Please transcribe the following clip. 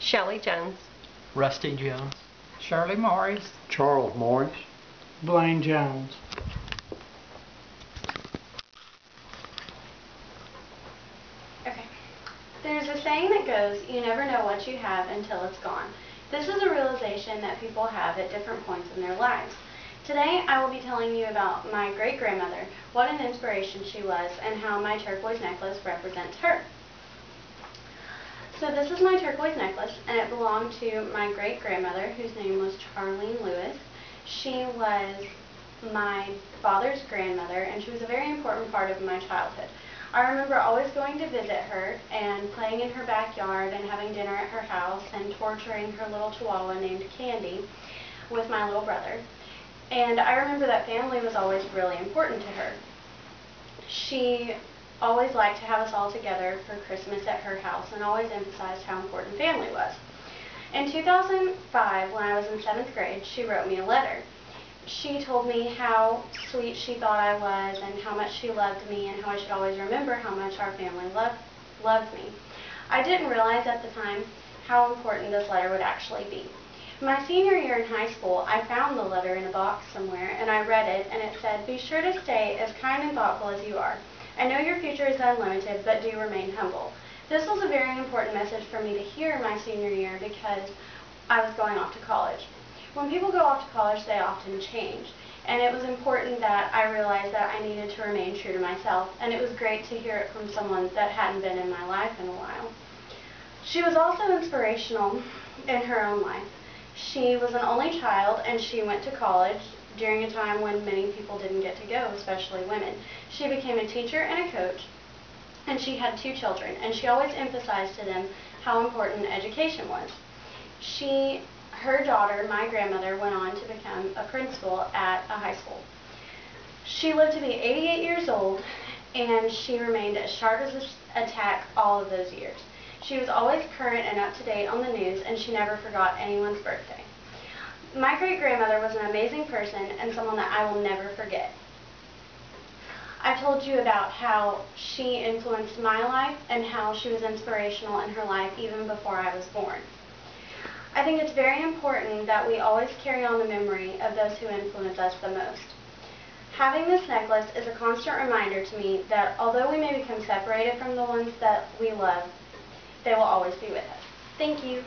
Shelley Jones. Rusty Jones. Shirley Morris. Charles Morris. Blaine Jones. Okay. There's a saying that goes, you never know what you have until it's gone. This is a realization that people have at different points in their lives. Today, I will be telling you about my great-grandmother, what an inspiration she was, and how my turquoise necklace represents her. So this is my turquoise necklace, and it belonged to my great-grandmother, whose name was Charlene Lewis. She was my father's grandmother, and she was a very important part of my childhood. I remember always going to visit her and playing in her backyard and having dinner at her house and torturing her little chihuahua named Candy with my little brother. And I remember that family was always really important to her. She always liked to have us all together for Christmas at her house and always emphasized how important family was. In 2005, when I was in 7th grade, she wrote me a letter. She told me how sweet she thought I was and how much she loved me and how I should always remember how much our family loved me. I didn't realize at the time how important this letter would actually be. My senior year in high school, I found the letter in a box somewhere and I read it, and it said, "Be sure to stay as kind and thoughtful as you are. I know your future is unlimited, but do remain humble." This was a very important message for me to hear my senior year because I was going off to college. When people go off to college, they often change, and it was important that I realized that I needed to remain true to myself, and it was great to hear it from someone that hadn't been in my life in a while. She was also inspirational in her own life. She was an only child, and she went to college during a time when many people didn't get to go, especially women. She became a teacher and a coach, and she had 2 children, and she always emphasized to them how important education was. Her daughter, my grandmother, went on to become a principal at a high school. She lived to be 88 years old, and she remained as sharp as a tack all of those years. She was always current and up to date on the news, and she never forgot anyone's birthday. My great-grandmother was an amazing person and someone that I will never forget. I've told you about how she influenced my life and how she was inspirational in her life even before I was born. I think it's very important that we always carry on the memory of those who influence us the most. Having this necklace is a constant reminder to me that although we may become separated from the ones that we love, they will always be with us. Thank you.